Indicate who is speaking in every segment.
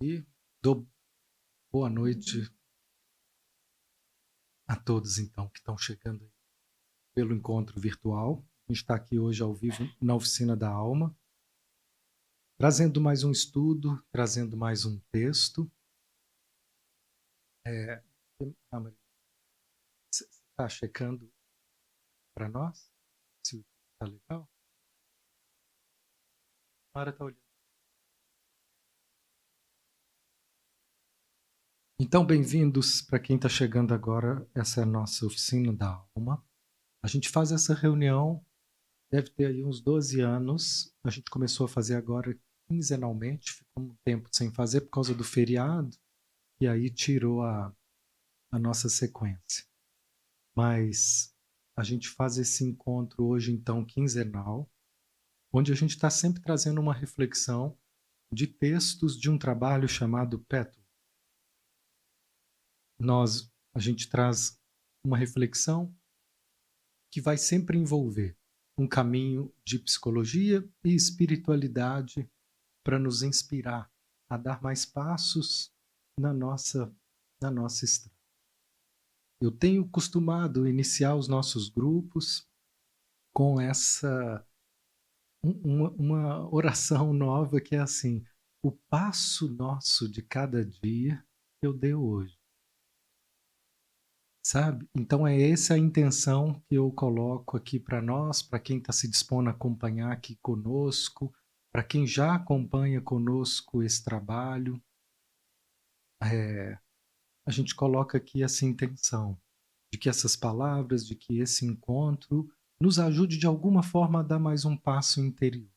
Speaker 1: E dou boa noite a todos, então, que estão chegando aí pelo encontro virtual. A gente está aqui hoje ao vivo na Oficina da Alma, trazendo mais um estudo, trazendo mais um texto. Você está checando para nós? Se está legal? A Mara está olhando. Então, bem-vindos para quem está chegando agora. Essa é a nossa Oficina da Alma. A gente faz essa reunião, deve ter aí uns 12 anos. A gente começou a fazer agora quinzenalmente, ficou um tempo sem fazer por causa do feriado, e aí tirou a nossa sequência. Mas a gente faz esse encontro hoje, então, quinzenal, onde a gente está sempre trazendo uma reflexão de textos de um trabalho chamado Petro. A gente traz uma reflexão que vai sempre envolver um caminho de psicologia e espiritualidade para nos inspirar a dar mais passos na nossa estrada. Eu tenho costumado iniciar os nossos grupos com uma oração nova que é assim: o passo nosso de cada dia eu dei hoje. Sabe? Então é essa a intenção que eu coloco aqui para nós, para quem está se dispondo a acompanhar aqui conosco, para quem já acompanha conosco esse trabalho. A gente coloca aqui essa intenção de que essas palavras, de que esse encontro nos ajude de alguma forma a dar mais um passo interior.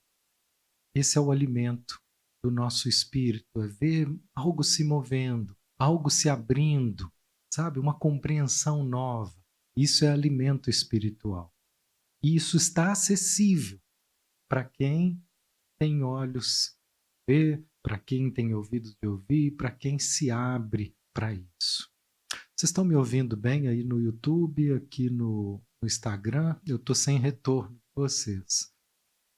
Speaker 1: Esse é o alimento do nosso espírito, é ver algo se movendo, algo se abrindo, sabe? Uma compreensão nova. Isso é alimento espiritual. E isso está acessível para quem tem olhos de ver, para quem tem ouvidos de ouvir, para quem se abre para isso. Vocês estão me ouvindo bem aí no YouTube, aqui no Instagram? Eu estou sem retorno de vocês.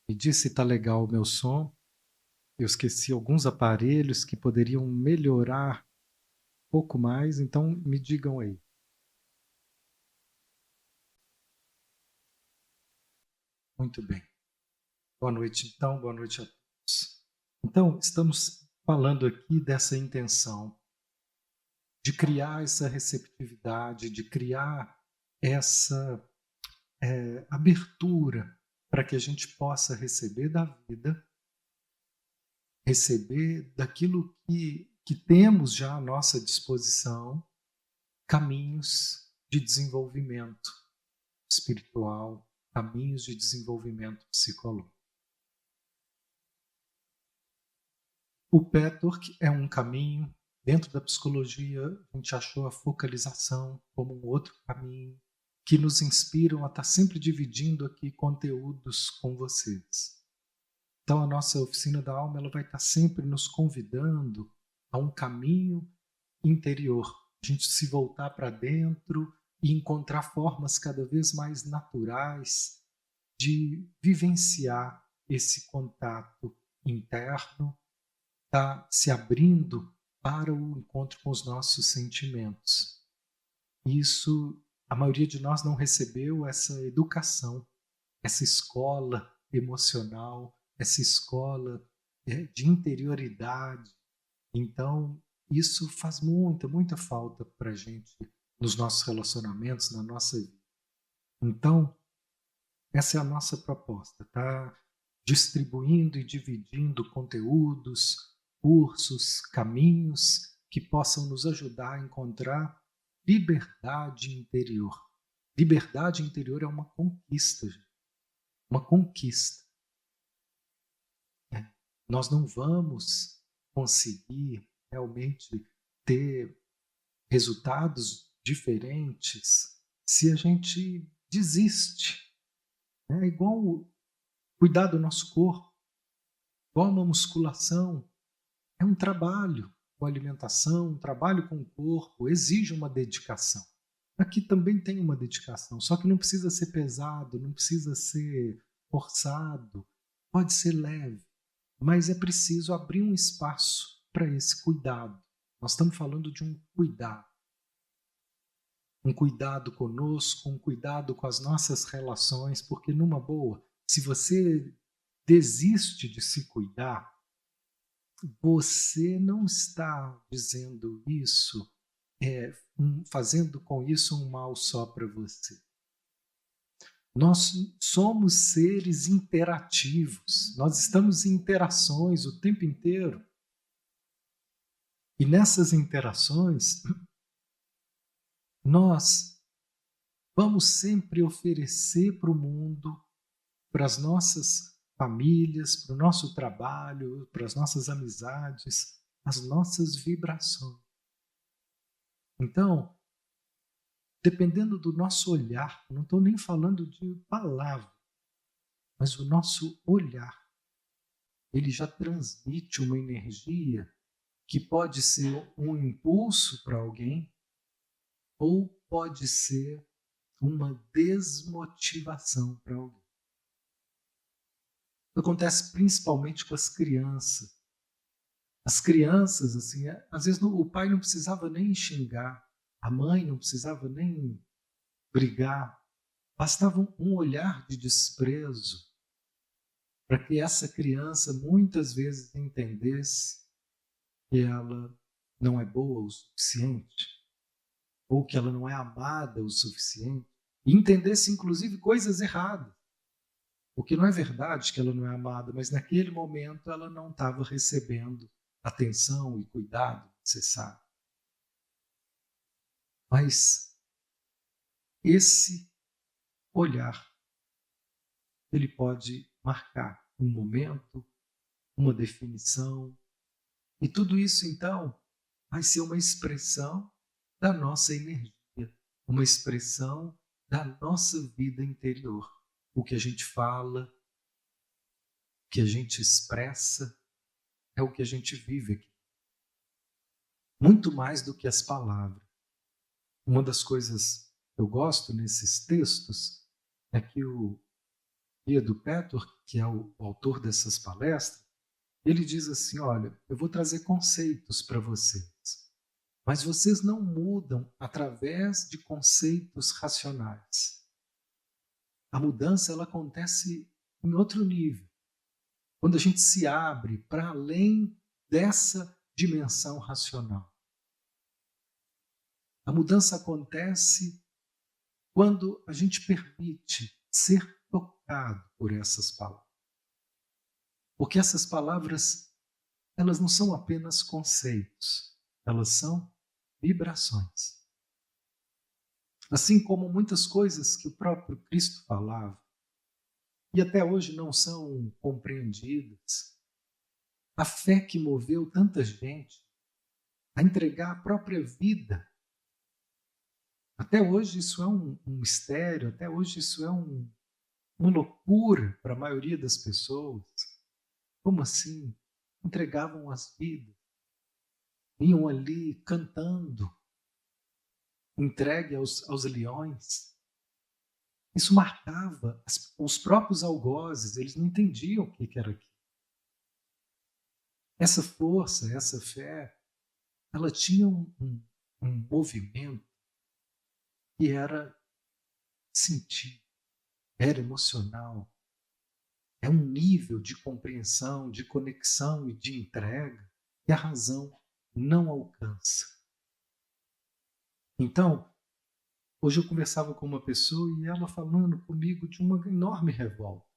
Speaker 1: Me diz se está legal o meu som. Eu esqueci alguns aparelhos que poderiam melhorar um pouco mais, então me digam aí. Muito bem. Boa noite, então. Boa noite a todos. Então, estamos falando aqui dessa intenção de criar essa receptividade, de criar essa abertura para que a gente possa receber da vida, receber daquilo que temos já à nossa disposição, caminhos de desenvolvimento espiritual, caminhos de desenvolvimento psicológico. O Petwork é um caminho. Dentro da psicologia, a gente achou a focalização como um outro caminho que nos inspiram a estar sempre dividindo aqui conteúdos com vocês. Então, a nossa Oficina da Alma ela vai estar sempre nos convidando a um caminho interior, a gente se voltar para dentro e encontrar formas cada vez mais naturais de vivenciar esse contato interno, tá se abrindo para o encontro com os nossos sentimentos. Isso, a maioria de nós não recebeu essa educação, essa escola emocional, essa escola de interioridade. Então, isso faz muita falta para a gente nos nossos relacionamentos, na nossa vida. Então, essa é a nossa proposta, tá? Distribuindo e dividindo conteúdos, cursos, caminhos que possam nos ajudar a encontrar liberdade interior. Liberdade interior é uma conquista, gente. Uma conquista. Nós não vamos conseguir realmente ter resultados diferentes se a gente desiste. É igual cuidar do nosso corpo, igual uma musculação. É um trabalho com alimentação, um trabalho com o corpo, exige uma dedicação. Aqui também tem uma dedicação, só que não precisa ser pesado, não precisa ser forçado, pode ser leve, mas é preciso abrir um espaço para esse cuidado. Nós estamos falando de um cuidado. Um cuidado conosco, um cuidado com as nossas relações, porque numa boa, se você desiste de se cuidar, você não está dizendo isso, fazendo com isso um mal só para você. Nós somos seres interativos, nós estamos em interações o tempo inteiro. E nessas interações, nós vamos sempre oferecer para o mundo, para as nossas famílias, para o nosso trabalho, para as nossas amizades, as nossas vibrações. Então, dependendo do nosso olhar, não estou nem falando de palavra, mas o nosso olhar, ele já transmite uma energia que pode ser um impulso para alguém ou pode ser uma desmotivação para alguém. Acontece principalmente com as crianças. As crianças, assim, às vezes o pai não precisava nem xingar, a mãe não precisava nem brigar, bastava um olhar de desprezo para que essa criança muitas vezes entendesse que ela não é boa o suficiente, ou que ela não é amada o suficiente, e entendesse inclusive coisas erradas. Porque não é verdade que ela não é amada, mas naquele momento ela não estava recebendo atenção e cuidado necessário. Mas esse olhar, ele pode marcar um momento, uma definição, e tudo isso então vai ser uma expressão da nossa energia, uma expressão da nossa vida interior. O que a gente fala, o que a gente expressa, é o que a gente vive aqui. Muito mais do que as palavras. Uma das coisas que eu gosto nesses textos é que o Edu Petor, que é o autor dessas palestras, ele diz assim, olha, eu vou trazer conceitos para vocês, mas vocês não mudam através de conceitos racionais. A mudança ela acontece em outro nível. Quando a gente se abre para além dessa dimensão racional. A mudança acontece quando a gente permite ser tocado por essas palavras. Porque essas palavras, elas não são apenas conceitos, elas são vibrações. Assim como muitas coisas que o próprio Cristo falava, e até hoje não são compreendidas, a fé que moveu tanta gente a entregar a própria vida. Até hoje isso é um mistério, até hoje isso é uma loucura para a maioria das pessoas. Como assim? Entregavam as vidas, iam ali cantando, entregue aos leões. Isso marcava os próprios algozes, eles não entendiam o que era aquilo. Essa força, essa fé, ela tinha um movimento que era sentido, era emocional. É um nível de compreensão, de conexão e de entrega que a razão não alcança. Então, hoje eu conversava com uma pessoa e ela falando comigo de uma enorme revolta.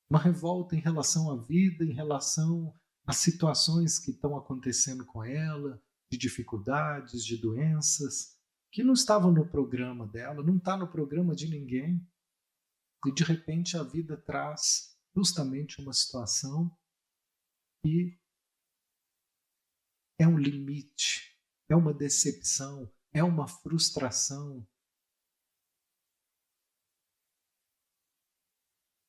Speaker 1: Uma revolta em relação à vida, em relação às situações que estão acontecendo com ela, de dificuldades, de doenças, que não estavam no programa dela, não está no programa de ninguém. E de repente a vida traz justamente uma situação que é um limite, é uma decepção, é uma frustração.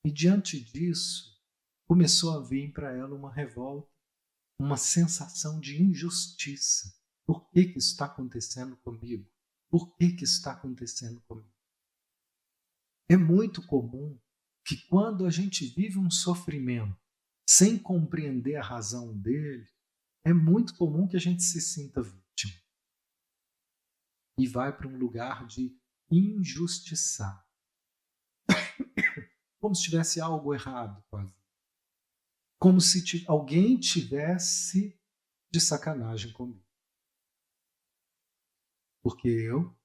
Speaker 1: E diante disso, começou a vir para ela uma revolta, uma sensação de injustiça. Por que isso está acontecendo comigo? Por que isso está acontecendo comigo? É muito comum que quando a gente vive um sofrimento sem compreender a razão dele, é muito comum que a gente se sinta vítima e vai para um lugar de injustiçar, como se tivesse algo errado quase, como se alguém tivesse de sacanagem comigo. Porque eu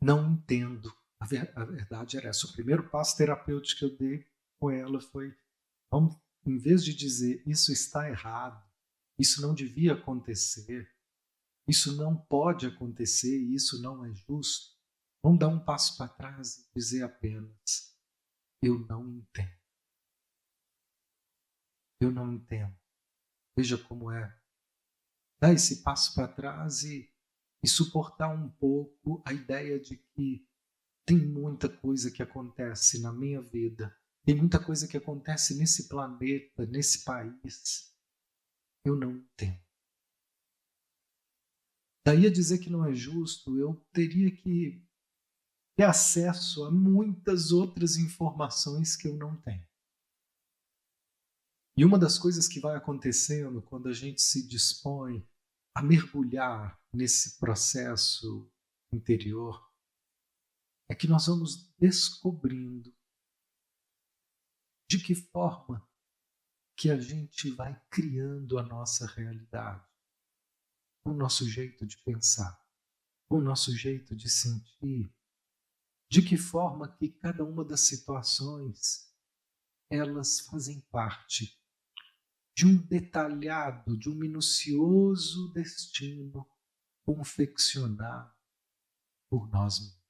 Speaker 1: não entendo. A verdade era essa. O primeiro passo terapêutico que eu dei com ela foi, vamos, em vez de dizer isso está errado, isso não devia acontecer, isso não pode acontecer, isso não é justo, vamos dar um passo para trás e dizer apenas, eu não entendo. Eu não entendo. Veja como é. Dar esse passo para trás e suportar um pouco a ideia de que tem muita coisa que acontece na minha vida, tem muita coisa que acontece nesse planeta, nesse país. Eu não entendo. Daí a dizer que não é justo, eu teria que ter acesso a muitas outras informações que eu não tenho. E uma das coisas que vai acontecendo quando a gente se dispõe a mergulhar nesse processo interior é que nós vamos descobrindo de que forma que a gente vai criando a nossa realidade, o nosso jeito de pensar, o nosso jeito de sentir, de que forma que cada uma das situações elas fazem parte de um detalhado, de um minucioso destino confeccionado por nós mesmos.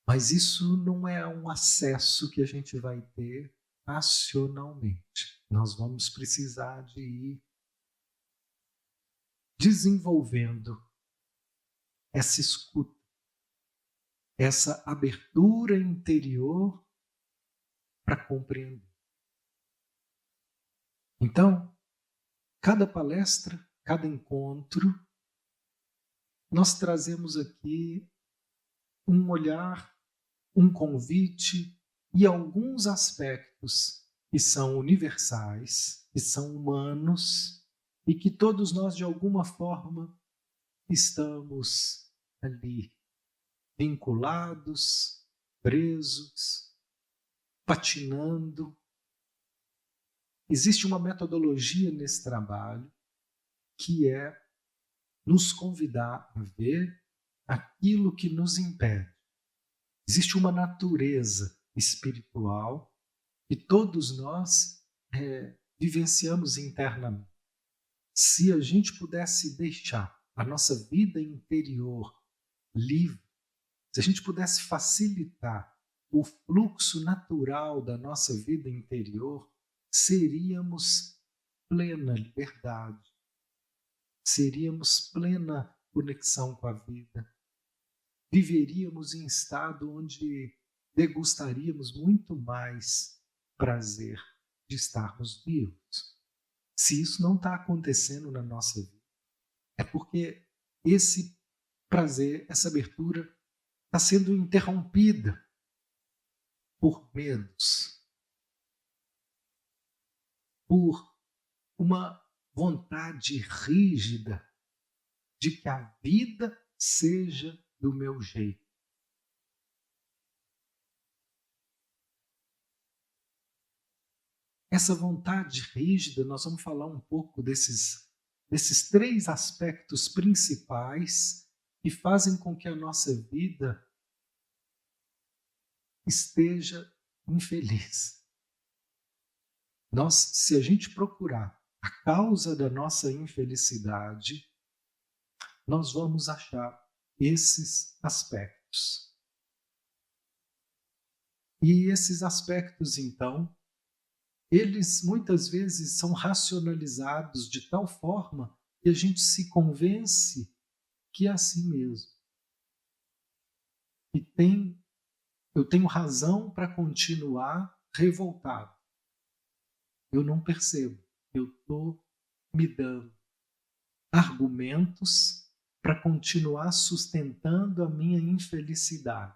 Speaker 1: Mas isso não é um acesso que a gente vai ter racionalmente. Nós vamos precisar de ir desenvolvendo essa escuta, essa abertura interior para compreender. Então, cada palestra, cada encontro, nós trazemos aqui um olhar, um convite e alguns aspectos que são universais, que são humanos e que todos nós, de alguma forma, estamos ali, vinculados, presos, patinando. Existe uma metodologia nesse trabalho que é nos convidar a ver aquilo que nos impede. Existe uma natureza espiritual que todos nós vivenciamos internamente. Se a gente pudesse deixar a nossa vida interior livre, se a gente pudesse facilitar o fluxo natural da nossa vida interior, seríamos plena liberdade, seríamos plena conexão com a vida, viveríamos em estado onde degustaríamos muito mais prazer de estarmos vivos. Se isso não está acontecendo na nossa vida, é porque esse prazer, essa abertura está sendo interrompida por medos, por uma vontade rígida de que a vida seja do meu jeito. Essa vontade rígida, nós vamos falar um pouco desses 3 aspectos principais que fazem com que a nossa vida esteja infeliz. Se a gente procurar a causa da nossa infelicidade, nós vamos achar esses aspectos. E esses aspectos, então, eles muitas vezes são racionalizados de tal forma que a gente se convence que é assim mesmo. E eu tenho razão para continuar revoltado. Eu não percebo. Eu estou me dando argumentos para continuar sustentando a minha infelicidade.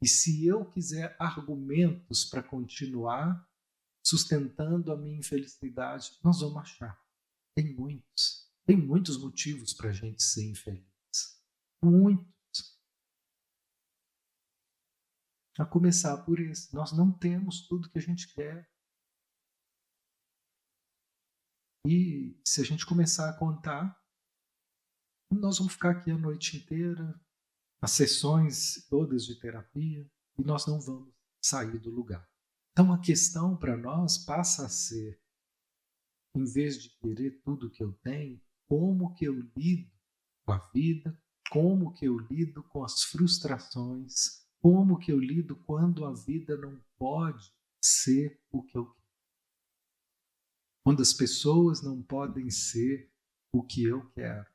Speaker 1: E se eu quiser argumentos para continuar sustentando a minha infelicidade? Nós vamos achar. Tem muitos motivos para a gente ser infeliz. Muitos. A começar por esse. Nós não temos tudo que a gente quer. E se a gente começar a contar, nós vamos ficar aqui a noite inteira, as sessões todas de terapia, e nós não vamos sair do lugar. Então a questão para nós passa a ser, em vez de querer tudo que eu tenho, como que eu lido com a vida, como que eu lido com as frustrações, como que eu lido quando a vida não pode ser o que eu quero. Quando as pessoas não podem ser o que eu quero.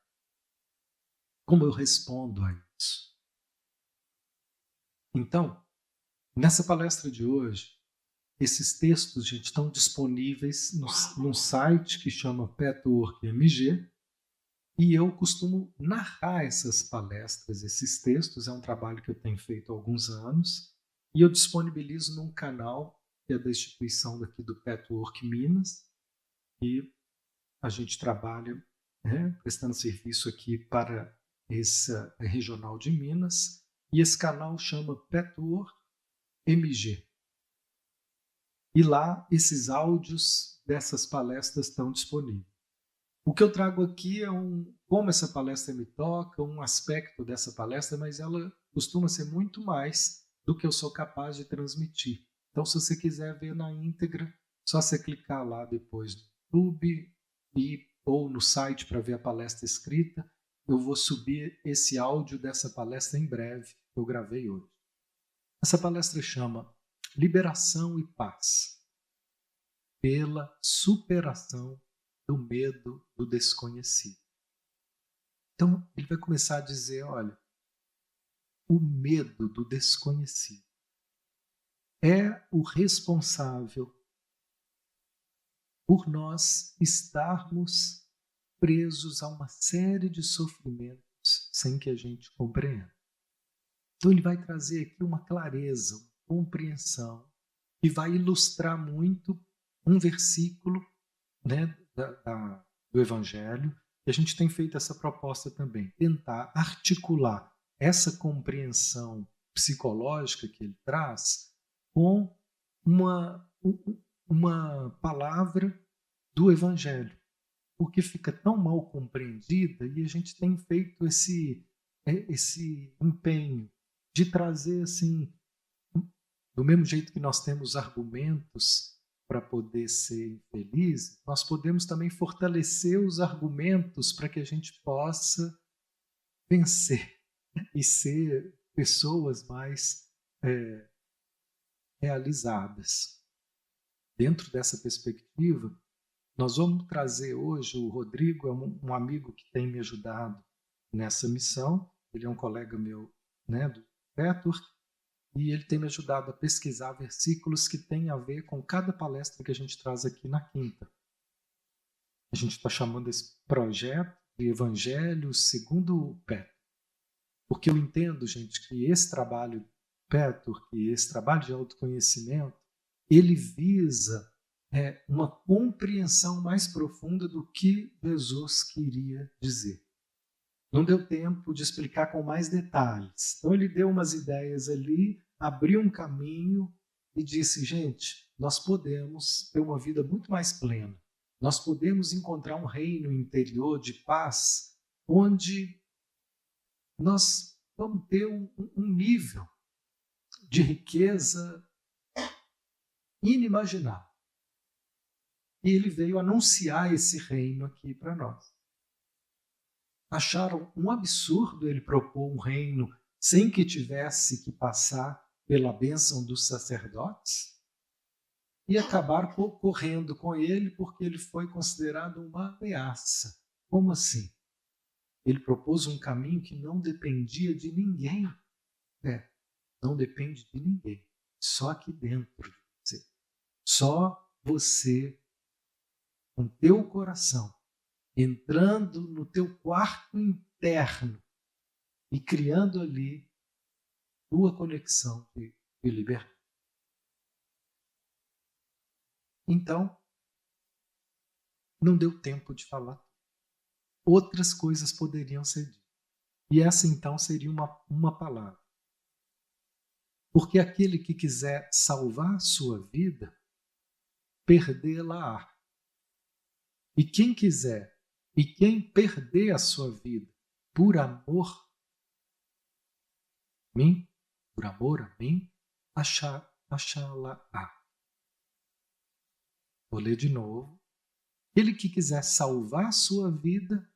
Speaker 1: Como eu respondo a isso? Então, nessa palestra de hoje, esses textos, gente, estão disponíveis num site que chama Petwork MG, e eu costumo narrar essas palestras, esses textos. É um trabalho que eu tenho feito há alguns anos, e eu disponibilizo num canal que é da instituição daqui do Petwork Minas, e a gente trabalha prestando serviço aqui para essa regional de Minas, e esse canal chama Petwork MG. E lá esses áudios dessas palestras estão disponíveis. O que eu trago aqui é como essa palestra me toca, um aspecto dessa palestra, mas ela costuma ser muito mais do que eu sou capaz de transmitir. Então, se você quiser ver na íntegra, só você clicar lá depois no YouTube ou no site para ver a palestra escrita. Eu vou subir esse áudio dessa palestra em breve, que eu gravei hoje. Essa palestra chama Liberação e Paz pela superação do medo do desconhecido. Então, ele vai começar a dizer, olha, o medo do desconhecido é o responsável por nós estarmos presos a uma série de sofrimentos sem que a gente compreenda. Então, ele vai trazer aqui uma clareza, uma compreensão, e vai ilustrar muito um versículo, né, do Evangelho, e a gente tem feito essa proposta também, tentar articular essa compreensão psicológica que ele traz com uma palavra do Evangelho, porque fica tão mal compreendida, e a gente tem feito esse empenho de trazer assim, do mesmo jeito que nós temos argumentos para poder ser infeliz, nós podemos também fortalecer os argumentos para que a gente possa vencer e ser pessoas mais realizadas. Dentro dessa perspectiva, nós vamos trazer hoje, o Rodrigo é um amigo que tem me ajudado nessa missão, ele é um colega meu, né, do Petwork, e ele tem me ajudado a pesquisar versículos que têm a ver com cada palestra que a gente traz aqui na quinta. A gente está chamando esse projeto de Evangelho segundo o Petwork. Porque eu entendo, gente, que esse trabalho Petwork, esse trabalho de autoconhecimento, ele visa uma compreensão mais profunda do que Jesus queria dizer. Não deu tempo de explicar com mais detalhes. Então ele deu umas ideias ali, abriu um caminho e disse, gente, nós podemos ter uma vida muito mais plena. Nós podemos encontrar um reino interior de paz, onde nós vamos ter um nível de riqueza inimaginável. E ele veio anunciar esse reino aqui para nós. Acharam um absurdo ele propor um reino sem que tivesse que passar pela bênção dos sacerdotes? E acabaram correndo com ele porque ele foi considerado uma ameaça. Como assim? Ele propôs um caminho que não dependia de ninguém. Não depende de ninguém. Só aqui dentro de você. Só você, com teu coração, entrando no teu quarto interno e criando ali tua conexão de liberdade. Então, não deu tempo de falar. Outras coisas poderiam ser ditas. E essa então seria uma palavra. Porque aquele que quiser salvar a sua vida, perdê-la-á. E quem quiser, e quem perder a sua vida por amor a mim, por amor a mim, achá-la-á. Vou ler de novo. Aquele que quiser salvar a sua vida,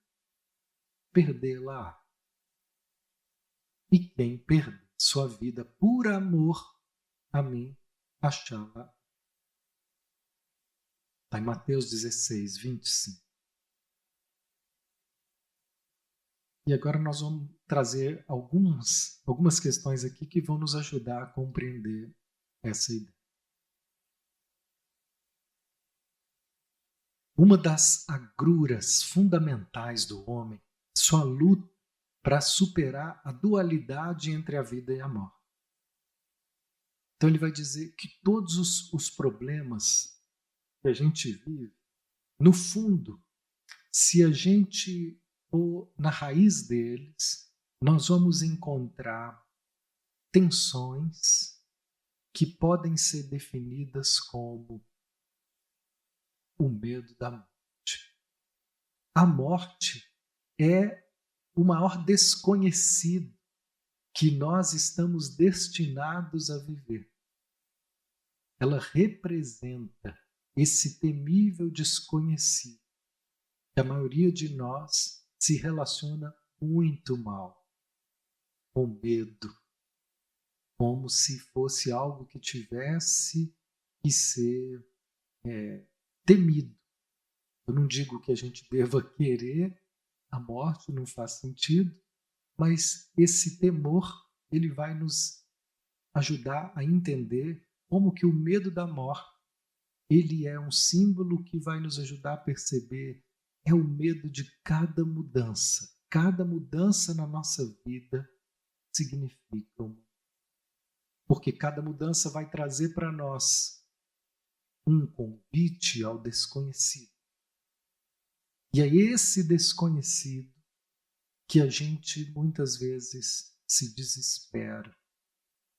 Speaker 1: perdê-la-á. E quem perder sua vida por amor a mim, achá-la. Está em Mateus 16, 25. E agora nós vamos trazer algumas questões aqui que vão nos ajudar a compreender essa ideia. Uma das agruras fundamentais do homem, sua luta para superar a dualidade entre a vida e a morte. Então ele vai dizer que todos os problemas que a gente vive, no fundo, se a gente for na raiz deles, nós vamos encontrar tensões que podem ser definidas como o medo da morte. A morte é o maior desconhecido que nós estamos destinados a viver. Ela representa esse temível desconhecido que a maioria de nós se relaciona muito mal, com medo, como se fosse algo que tivesse que ser temido. Eu não digo que a gente deva querer a morte, não faz sentido, mas esse temor, ele vai nos ajudar a entender como que o medo da morte, ele é um símbolo que vai nos ajudar a perceber, é o medo de cada mudança. Cada mudança na nossa vida significa porque cada mudança vai trazer para nós um convite ao desconhecido. E é esse desconhecido que a gente muitas vezes se desespera,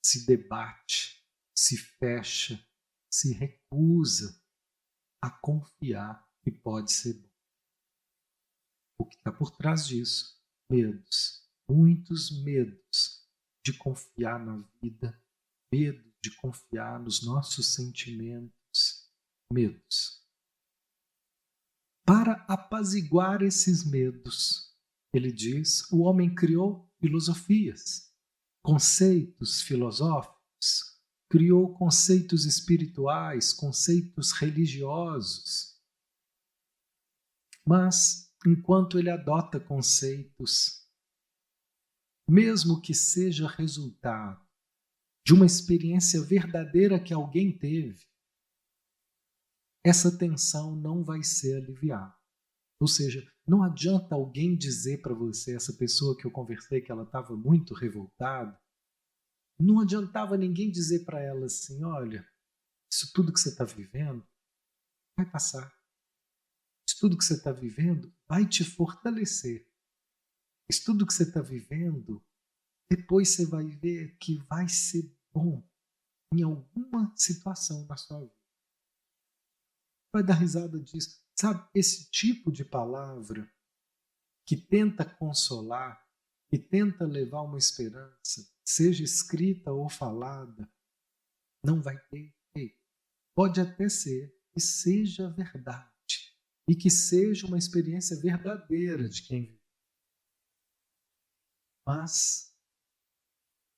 Speaker 1: se debate, se fecha, se recusa a confiar que pode ser bom. O que está por trás disso? Medos, muitos medos de confiar na vida, medo de confiar nos nossos sentimentos, medos. Para apaziguar esses medos, ele diz, o homem criou filosofias, conceitos filosóficos, criou conceitos espirituais, conceitos religiosos. Mas, enquanto ele adota conceitos, mesmo que seja resultado de uma experiência verdadeira que alguém teve, essa tensão não vai ser aliviada. Ou seja, não adianta alguém dizer para você, essa pessoa que eu conversei, que ela estava muito revoltada, não adiantava ninguém dizer para ela assim, olha, isso tudo que você está vivendo vai passar. Isso tudo que você está vivendo vai te fortalecer. Isso tudo que você está vivendo, depois você vai ver que vai ser bom em alguma situação na sua vida. Vai dar risada disso. Sabe, esse tipo de palavra que tenta consolar, que tenta levar uma esperança, seja escrita ou falada, não vai ter efeito. Pode até ser que seja verdade e que seja uma experiência verdadeira de quem vive. Mas,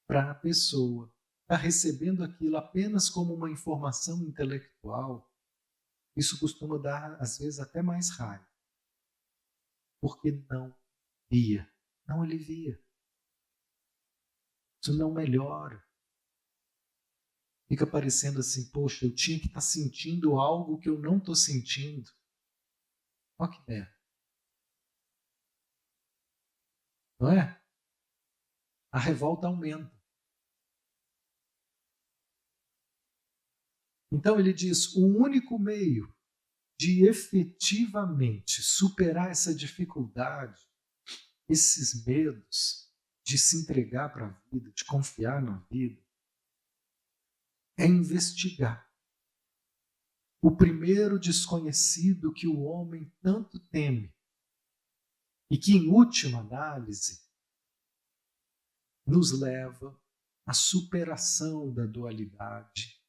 Speaker 1: para a pessoa estar recebendo aquilo apenas como uma informação intelectual, isso costuma dar, às vezes, até mais raiva. Porque não alivia. Isso não melhora. Fica parecendo assim, poxa, eu tinha que estar sentindo algo que eu não estou sentindo. Olha que merda. Não é? A revolta aumenta. Então ele diz, o único meio de efetivamente superar essa dificuldade, esses medos de se entregar para a vida, de confiar na vida, é investigar o primeiro desconhecido que o homem tanto teme e que, em última análise, nos leva à superação da dualidade,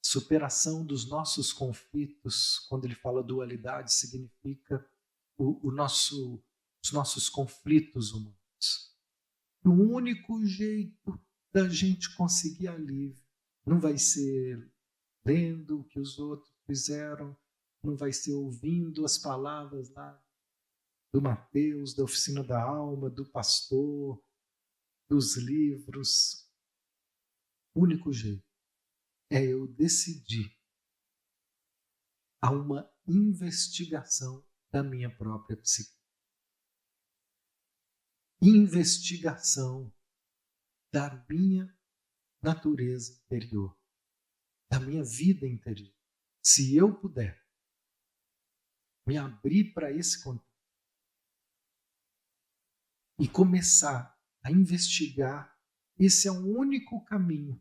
Speaker 1: superação dos nossos conflitos. Quando ele fala dualidade, significa os nossos conflitos humanos. O único jeito da gente conseguir alívio não vai ser lendo o que os outros fizeram, não vai ser ouvindo as palavras lá do Mateus, da oficina da alma, do pastor, dos livros. O único jeito é eu decidir a uma investigação da minha própria psique. Investigação da minha natureza interior, da minha vida interior. Se eu puder me abrir para esse contato e começar a investigar, esse é o único caminho,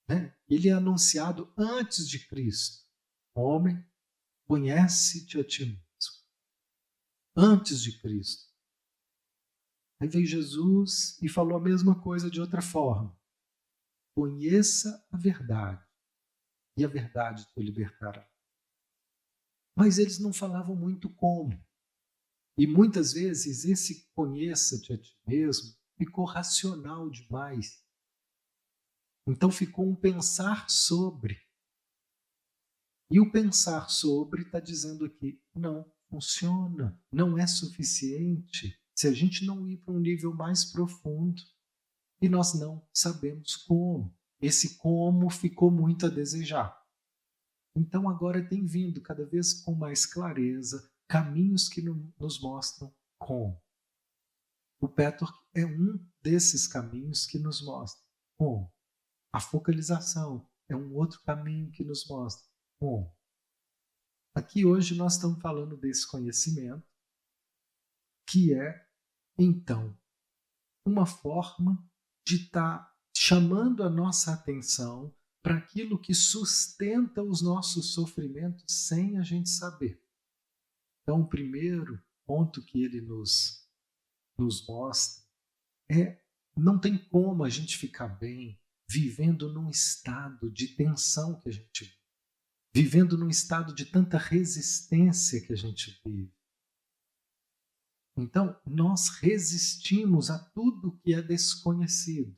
Speaker 1: né? Ele é anunciado antes de Cristo. Homem, conhece-te a ti mesmo. Antes de Cristo. Aí veio Jesus e falou a mesma coisa de outra forma. Conheça a verdade, e a verdade te libertará. Mas eles não falavam muito como. E muitas vezes esse conheça-te a ti mesmo ficou racional demais. Então ficou um pensar sobre. E o pensar sobre está dizendo aqui, não funciona, não é suficiente se a gente não ir para um nível mais profundo. E nós não sabemos como. Esse como ficou muito a desejar. Então agora tem vindo cada vez com mais clareza caminhos que nos mostram como. O Pettork é um desses caminhos que nos mostra como. A focalização é um outro caminho que nos mostra como. Aqui hoje nós estamos falando desse conhecimento, que é, então, uma forma de estar chamando a nossa atenção para aquilo que sustenta os nossos sofrimentos sem a gente saber. Então, o primeiro ponto que ele nos mostra é: não tem como a gente ficar bem vivendo num estado de tensão que a gente vive, vivendo num estado de tanta resistência que a gente vive. Então, nós resistimos a tudo que é desconhecido.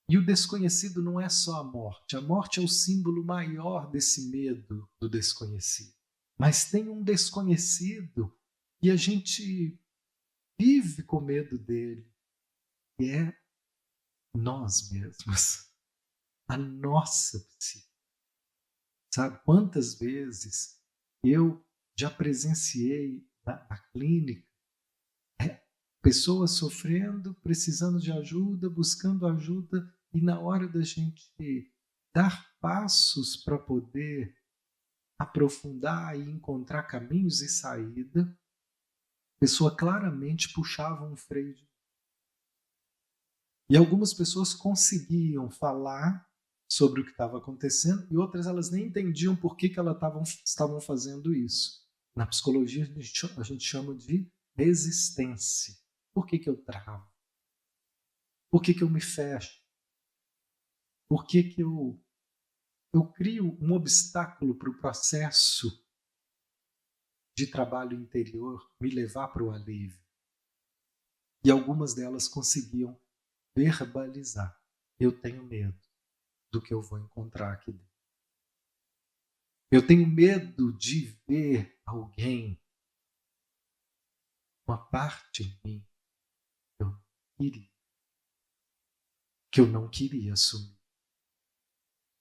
Speaker 1: E o desconhecido não é só a morte. A morte é o símbolo maior desse medo do desconhecido. Mas tem um desconhecido e a gente vive com medo dele, que é nós mesmos, a nossa psique. Sabe quantas vezes eu já presenciei na clínica pessoas sofrendo, precisando de ajuda, buscando ajuda, e na hora da gente dar passos para poder aprofundar e encontrar caminhos e saída, a pessoa claramente puxava um freio. E algumas pessoas conseguiam falar sobre o que estava acontecendo e outras elas nem entendiam por que elas estavam fazendo isso. Na psicologia a gente chama de resistência. Por que eu travo? Por que eu me fecho? Por que eu crio um obstáculo para o processo de trabalho interior me levar para o alívio? E algumas delas conseguiam verbalizar. Eu tenho medo do que eu vou encontrar aqui dentro. Eu tenho medo de ver alguém, uma parte em mim que eu não queria assumir,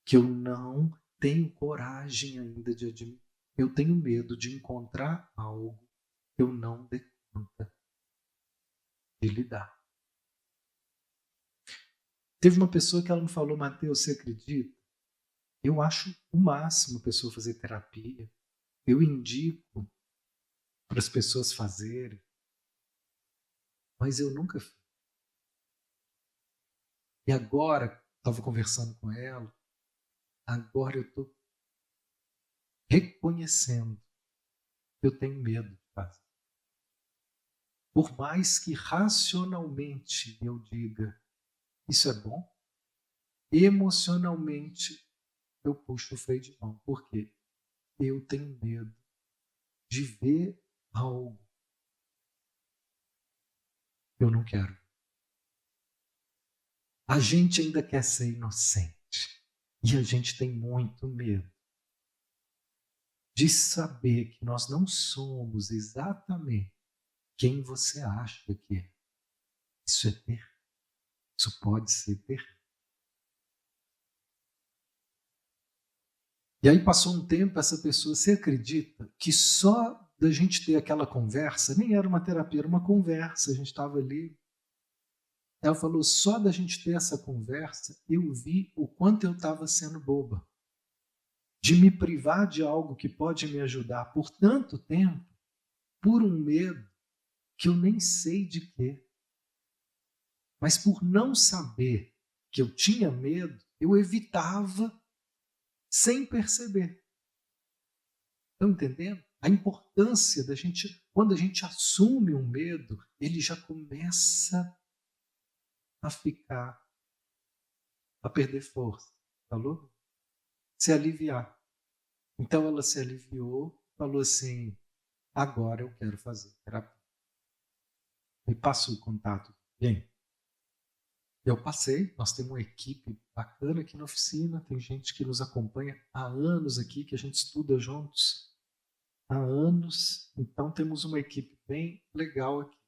Speaker 1: que eu não tenho coragem ainda de admitir. Eu tenho medo de encontrar algo que eu não dê conta de lidar. Teve uma pessoa que ela me falou: Mateus, você acredita Eu acho o máximo a pessoa fazer terapia. Eu indico para as pessoas fazerem, mas eu nunca fiz. E agora, estava conversando com ela, agora eu estou reconhecendo que eu tenho medo de fazer. Por mais que racionalmente eu diga, isso é bom, emocionalmente eu puxo o freio de mão. Por quê? Eu tenho medo de ver algo que eu não quero. A gente ainda quer ser inocente e a gente tem muito medo de saber que nós não somos exatamente quem você acha que é. Isso é terrível. Isso pode ser terrível. E aí passou um tempo, essa pessoa, você acredita que só da gente ter aquela conversa, nem era uma terapia, era uma conversa, a gente estava ali. Ela falou, só da gente ter essa conversa, eu vi o quanto eu estava sendo boba. De me privar de algo que pode me ajudar por tanto tempo, por um medo que eu nem sei de quê. Mas por não saber que eu tinha medo, eu evitava sem perceber. Estão entendendo? A importância da gente, quando a gente assume um medo, ele já começa a ficar, a perder força. Falou? Se aliviar. Então ela se aliviou, falou assim, agora eu quero fazer terapia. Me passa o contato. Bem, eu passei, nós temos uma equipe bacana aqui na oficina, tem gente que nos acompanha há anos aqui, que a gente estuda juntos há anos, então temos uma equipe bem legal aqui.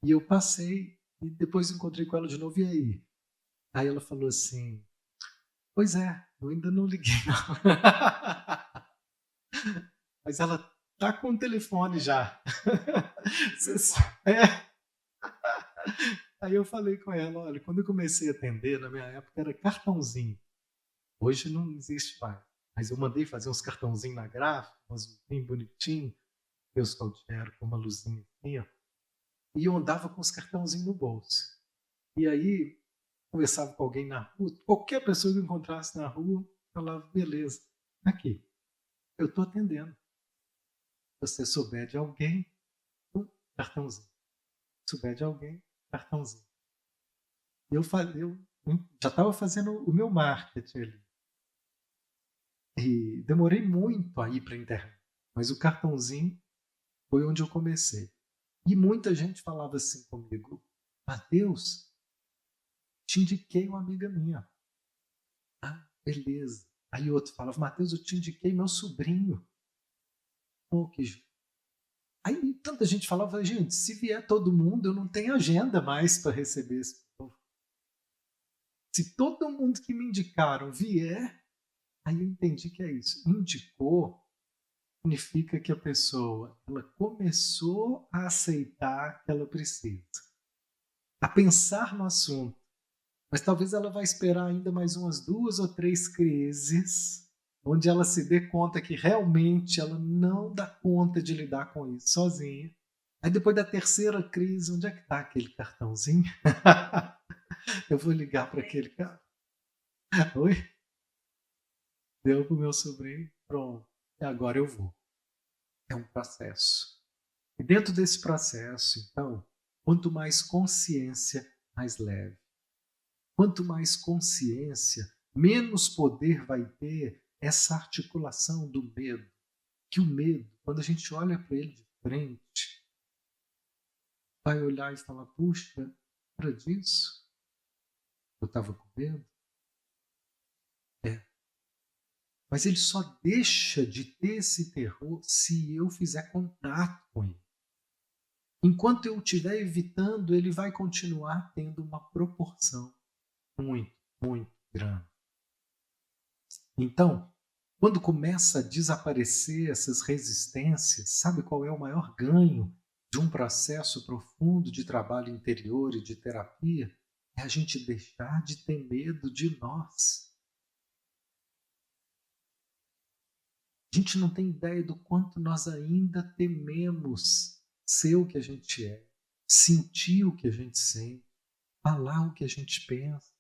Speaker 1: E eu passei e depois encontrei com ela de novo, e aí? Aí ela falou assim, pois é, eu ainda não liguei não. Mas ela tá com o telefone já. É. Aí eu falei com ela, olha, quando eu comecei a atender, na minha época era cartãozinho. Hoje não existe mais. Mas eu mandei fazer uns cartãozinhos na gráfica, um azulzinho bonitinho, meus caldeiro com uma luzinha assim, ó. E eu andava com os cartãozinhos no bolso. E aí, conversava com alguém na rua, qualquer pessoa que eu encontrasse na rua, falava, beleza, aqui, eu estou atendendo. Se você souber de alguém, cartãozinho. Se souber de alguém, cartãozinho. Eu já estava fazendo o meu marketing ali. E demorei muito a ir para a internet, mas o cartãozinho foi onde eu comecei. E muita gente falava assim comigo, Mateus, te indiquei uma amiga minha. Ah, beleza. Aí outro falava, Mateus, eu te indiquei meu sobrinho. Oh, que... Aí tanta gente falava, gente, se vier todo mundo, eu não tenho agenda mais para receber esse povo. Se todo mundo que me indicaram vier, aí eu entendi que é isso. Indicou significa que a pessoa ela começou a aceitar que ela precisa, a pensar no assunto. Mas talvez ela vai esperar ainda mais umas 2 ou 3 crises, onde ela se dê conta que realmente ela não dá conta de lidar com isso sozinha. Aí depois da terceira crise, onde é que está aquele cartãozinho? Eu vou ligar para aquele cara. Oi? Deu para o meu sobrinho, pronto. E agora eu vou. É um processo. E dentro desse processo, então, quanto mais consciência, mais leve. Quanto mais consciência, menos poder vai ter essa articulação do medo. Que o medo, quando a gente olha para ele de frente, vai olhar e falar, puxa, era disso? Eu estava com medo? É. Mas ele só deixa de ter esse terror se eu fizer contato com ele. Enquanto eu estiver evitando, ele vai continuar tendo uma proporção muito, muito grande. Então, quando começa a desaparecer essas resistências, sabe qual é o maior ganho de um processo profundo de trabalho interior e de terapia? É a gente deixar de ter medo de nós. A gente não tem ideia do quanto nós ainda tememos ser o que a gente é, sentir o que a gente sente, falar o que a gente pensa,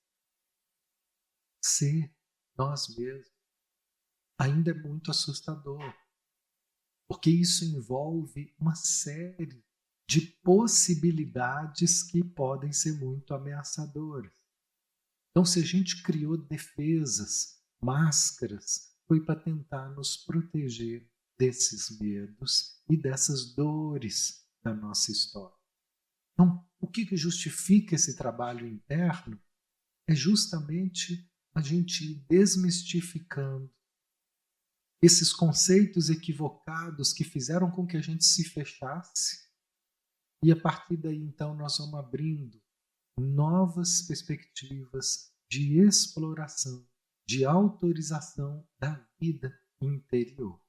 Speaker 1: ser nós mesmos. Ainda é muito assustador, porque isso envolve uma série de possibilidades que podem ser muito ameaçadoras. Então, se a gente criou defesas, máscaras, foi para tentar nos proteger desses medos e dessas dores da nossa história. Então, o que justifica esse trabalho interno é justamente a gente ir desmistificando esses conceitos equivocados que fizeram com que a gente se fechasse, e a partir daí então nós vamos abrindo novas perspectivas de exploração, de autorização da vida interior.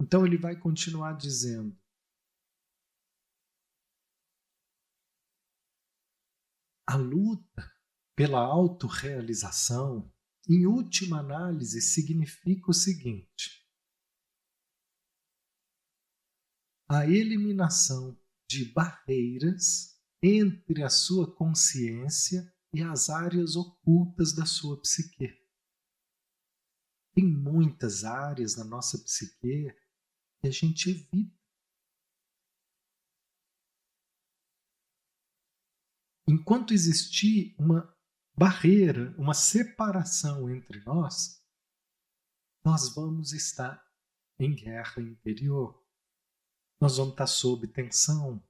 Speaker 1: Então ele vai continuar dizendo: a luta pela autorrealização, em última análise, significa o seguinte: a eliminação de barreiras entre a sua consciência e as áreas ocultas da sua psique. Tem muitas áreas na nossa psique que a gente evita. Enquanto existir uma barreira, uma separação entre nós vamos estar em guerra interior. Nós vamos estar sob tensão.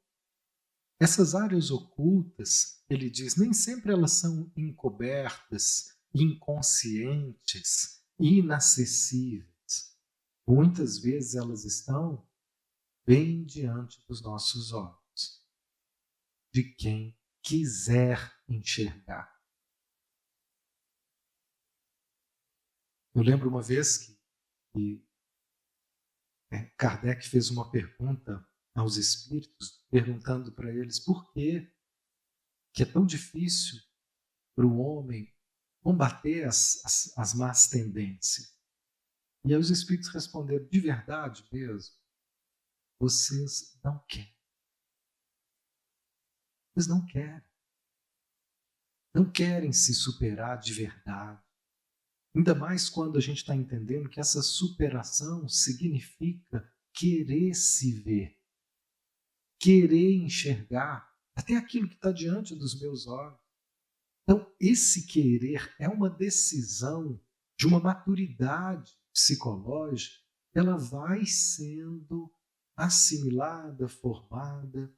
Speaker 1: Essas áreas ocultas, ele diz, nem sempre elas são encobertas, inconscientes, inacessíveis. Muitas vezes elas estão bem diante dos nossos olhos, de quem quiser enxergar. Eu lembro uma vez que Kardec fez uma pergunta aos espíritos, perguntando para eles por que é tão difícil para o homem combater as más tendências. E aí os espíritos responderam: de verdade mesmo, vocês não querem. Vocês não querem. Não querem se superar de verdade. Ainda mais quando a gente está entendendo que essa superação significa querer se ver, querer enxergar até aquilo que está diante dos meus olhos. Então, esse querer é uma decisão de uma maturidade psicológica, ela vai sendo assimilada, formada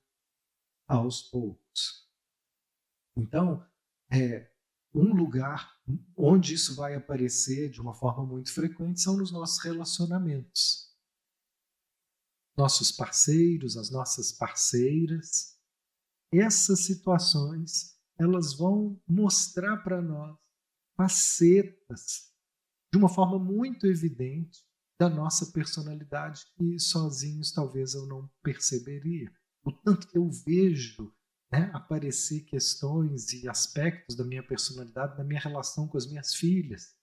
Speaker 1: aos poucos. Então, um lugar onde isso vai aparecer de uma forma muito frequente são nos nossos relacionamentos. Nossos parceiros, as nossas parceiras. Essas situações, elas vão mostrar para nós facetas de uma forma muito evidente da nossa personalidade que sozinhos talvez eu não perceberia. O tanto que eu vejo aparecer questões e aspectos da minha personalidade, da minha relação com as minhas filhas.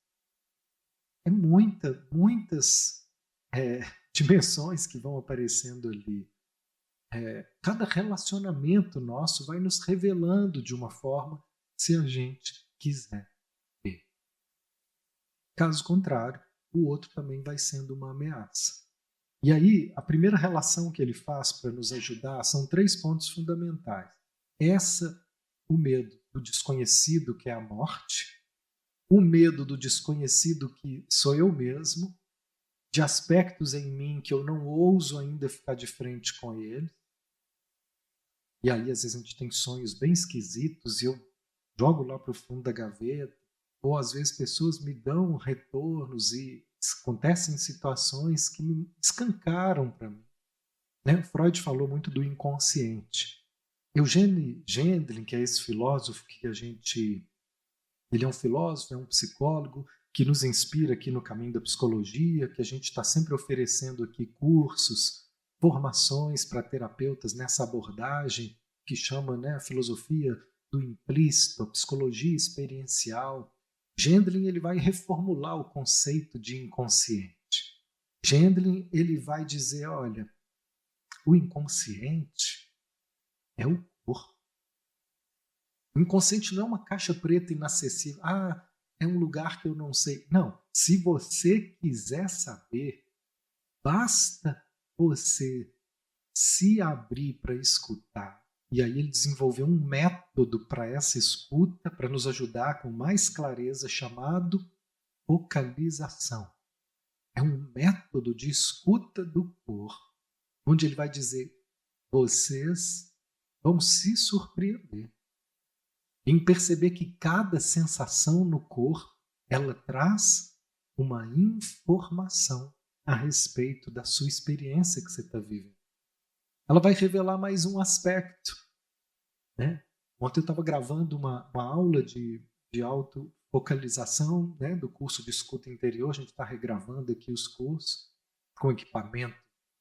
Speaker 1: É muitas dimensões que vão aparecendo ali. Cada relacionamento nosso vai nos revelando de uma forma, se a gente quiser ver. Caso contrário, o outro também vai sendo uma ameaça. E aí, a primeira relação que ele faz para nos ajudar são 3 pontos fundamentais. O medo do desconhecido, que é a morte, o medo do desconhecido, que sou eu mesmo, de aspectos em mim que eu não ouso ainda ficar de frente com ele. E aí, às vezes, a gente tem sonhos bem esquisitos e eu jogo lá para o fundo da gaveta, ou às vezes pessoas me dão retornos e acontecem situações que me escancaram para mim. Freud falou muito do inconsciente. Eugene Gendlin, que é esse filósofo que ele é um filósofo, é um psicólogo que nos inspira aqui no caminho da psicologia, que a gente está sempre oferecendo aqui cursos, formações para terapeutas nessa abordagem que chama a filosofia do implícito, a psicologia experiencial, Gendlin ele vai reformular o conceito de inconsciente. Gendlin ele vai dizer, olha, o inconsciente é o corpo. O inconsciente não é uma caixa preta inacessível. É um lugar que eu não sei. Não, se você quiser saber, basta você se abrir para escutar. E aí ele desenvolveu um método para essa escuta, para nos ajudar com mais clareza, chamado focalização. É um método de escuta do corpo, onde ele vai dizer, vocês vão se surpreender em perceber que cada sensação no corpo, ela traz uma informação a respeito da sua experiência que você está vivendo. Ela vai revelar mais um aspecto. Né? Ontem eu estava gravando uma aula de autofocalização, né, do curso de escuta interior. A gente está regravando aqui os cursos com equipamento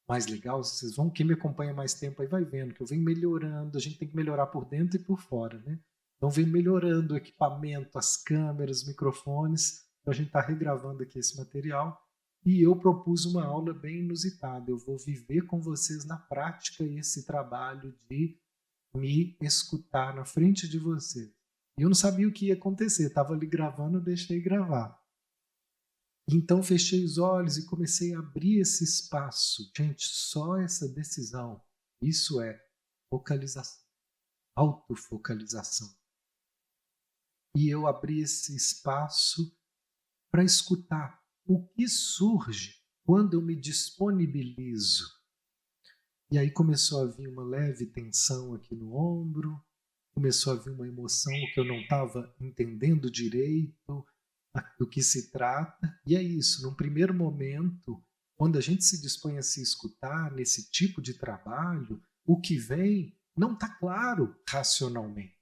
Speaker 1: mais legal. Vocês vão, quem me acompanha mais tempo aí vai vendo que eu venho melhorando. A gente tem que melhorar por dentro e por fora. Né? Então vem melhorando o equipamento, as câmeras, os microfones. Então a gente está regravando aqui esse material. E eu propus uma aula bem inusitada. Eu vou viver com vocês na prática esse trabalho de me escutar na frente de vocês. E eu não sabia o que ia acontecer. Estava ali gravando, eu deixei gravar. Então fechei os olhos e comecei a abrir esse espaço. Gente, só essa decisão, isso é focalização, autofocalização. E eu abri esse espaço para escutar o que surge quando eu me disponibilizo. E aí começou a vir uma leve tensão aqui no ombro, começou a vir uma emoção que eu não estava entendendo direito do que se trata. E é isso, num primeiro momento, quando a gente se dispõe a se escutar nesse tipo de trabalho, o que vem não está claro racionalmente.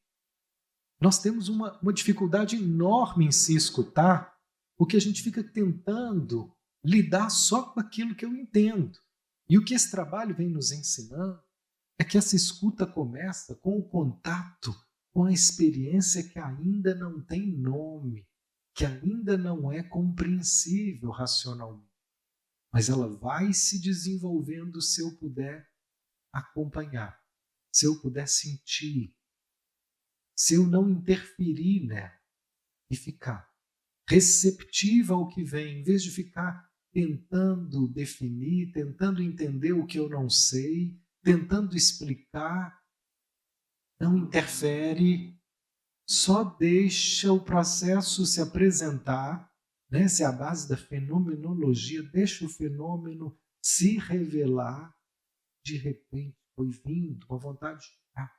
Speaker 1: Nós temos uma dificuldade enorme em se escutar, porque a gente fica tentando lidar só com aquilo que eu entendo. E o que esse trabalho vem nos ensinando é que essa escuta começa com o contato com a experiência que ainda não tem nome, que ainda não é compreensível racionalmente. Mas ela vai se desenvolvendo se eu puder acompanhar, se eu puder sentir, se eu não interferir nela e ficar receptiva ao que vem, em vez de ficar tentando definir, tentando entender o que eu não sei, tentando explicar, não interfere, só deixa o processo se apresentar, né? Essa é a base da fenomenologia, deixa o fenômeno se revelar. De repente foi vindo uma vontade de chorar.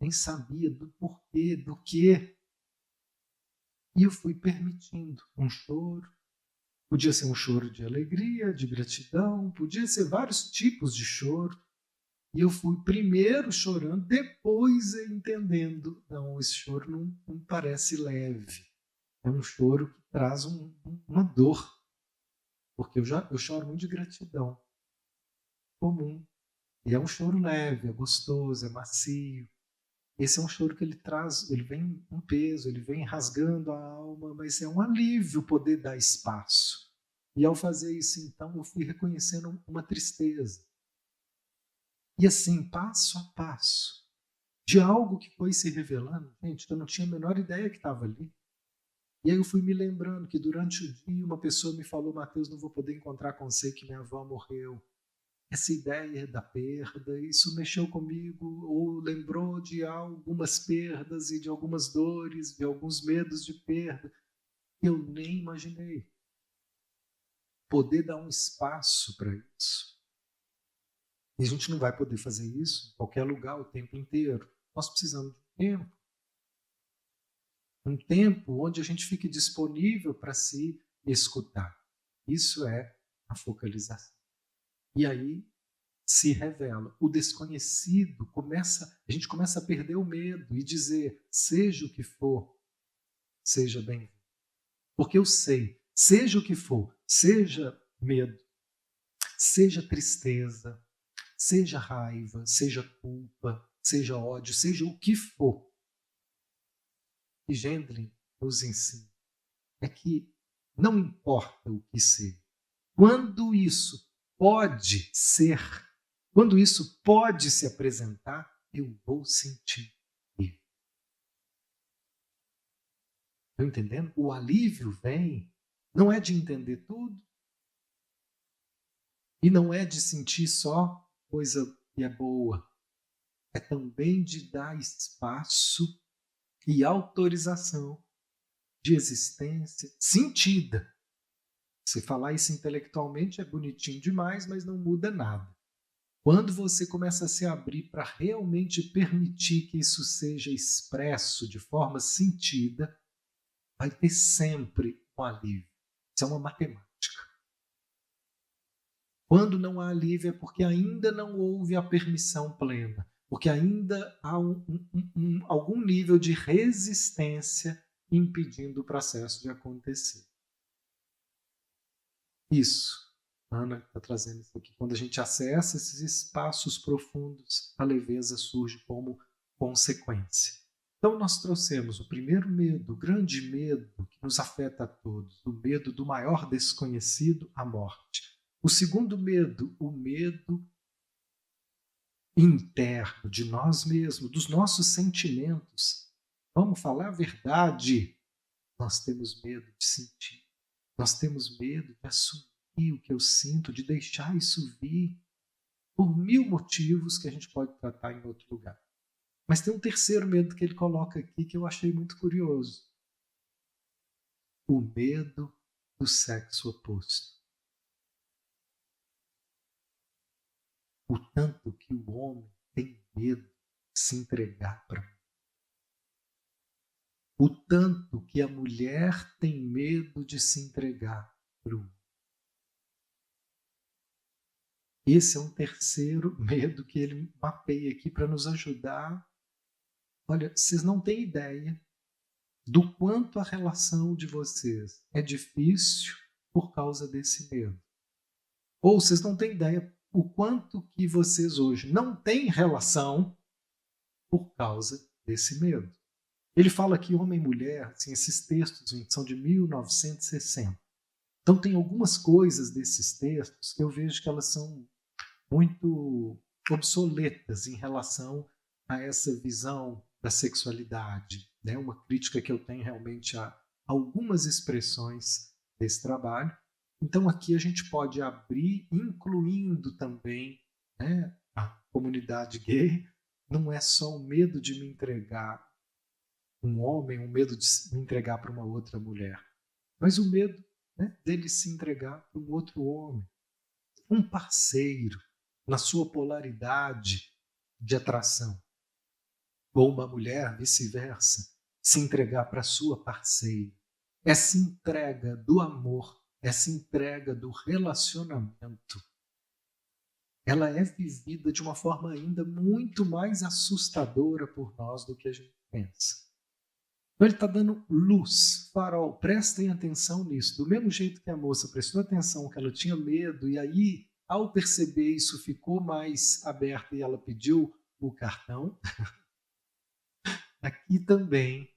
Speaker 1: Nem sabia do porquê, do quê. E eu fui permitindo um choro. Podia ser um choro de alegria, de gratidão, podia ser vários tipos de choro. E eu fui primeiro chorando, depois entendendo. Não, esse choro não parece leve. É um choro que traz uma dor. Porque eu choro muito de gratidão. Comum. E é um choro leve, é gostoso, é macio. Esse é um choro que ele traz, ele vem um peso, ele vem rasgando a alma, mas é um alívio poder dar espaço. E ao fazer isso, então, eu fui reconhecendo uma tristeza. E assim, passo a passo, de algo que foi se revelando, gente, eu não tinha a menor ideia que estava ali. E aí eu fui me lembrando que durante o dia uma pessoa me falou, Mateus, não vou poder encontrar com você que minha avó morreu. Essa ideia da perda, isso mexeu comigo, ou lembrou de algumas perdas e de algumas dores, de alguns medos de perda, que eu nem imaginei. Poder dar um espaço para isso. E a gente não vai poder fazer isso em qualquer lugar o tempo inteiro. Nós precisamos de um tempo. Um tempo onde a gente fique disponível para se escutar. Isso é a focalização. E aí se revela. O desconhecido a gente começa a perder o medo e dizer, seja o que for, seja bem-vindo. Porque eu sei, seja o que for, seja medo, seja tristeza, seja raiva, seja culpa, seja ódio, seja o que for. E Gendlin, nos ensina é que não importa o que seja, quando isso pode ser, quando isso pode se apresentar, eu vou sentir. Estão entendendo? O alívio vem, não é de entender tudo, e não é de sentir só coisa que é boa, é também de dar espaço e autorização de existência sentida. Você falar isso intelectualmente é bonitinho demais, mas não muda nada. Quando você começa a se abrir para realmente permitir que isso seja expresso de forma sentida, vai ter sempre um alívio. Isso é uma matemática. Quando não há alívio é porque ainda não houve a permissão plena, porque ainda há algum nível de resistência impedindo o processo de acontecer. Isso, Ana está trazendo isso aqui. Quando a gente acessa esses espaços profundos, a leveza surge como consequência. Então nós trouxemos o primeiro medo, o grande medo que nos afeta a todos, o medo do maior desconhecido, a morte. O segundo medo, o medo interno de nós mesmos, dos nossos sentimentos. Vamos falar a verdade. Nós temos medo de sentir. Nós temos medo de assumir o que eu sinto, de deixar isso vir, por 1000 motivos que a gente pode tratar em outro lugar. Mas tem um terceiro medo que ele coloca aqui que eu achei muito curioso. O medo do sexo oposto. O tanto que o homem tem medo de se entregar para mim. O tanto que a mulher tem medo de se entregar para o homem. Esse é um terceiro medo que ele mapeia aqui para nos ajudar. Olha, vocês não têm ideia do quanto a relação de vocês é difícil por causa desse medo. Ou vocês não têm ideia o quanto que vocês hoje não têm relação por causa desse medo. Ele fala aqui homem e mulher, assim, esses textos são de 1960. Então tem algumas coisas desses textos que eu vejo que elas são muito obsoletas em relação a essa visão da sexualidade. Né? Uma crítica que eu tenho realmente a algumas expressões desse trabalho. Então aqui a gente pode abrir, incluindo também, né, a comunidade gay. Não é só o medo de me entregar um homem, o medo de me entregar para uma outra mulher, mas o medo, né, dele se entregar para um outro homem, um parceiro, na sua polaridade de atração. Ou uma mulher, vice-versa, se entregar para a sua parceira. Essa entrega do amor, essa entrega do relacionamento, ela é vivida de uma forma ainda muito mais assustadora por nós do que a gente pensa. Então ele está dando luz, farol, prestem atenção nisso. Do mesmo jeito que a moça prestou atenção que ela tinha medo, e aí, ao perceber isso, ficou mais aberta e ela pediu o cartão. Aqui também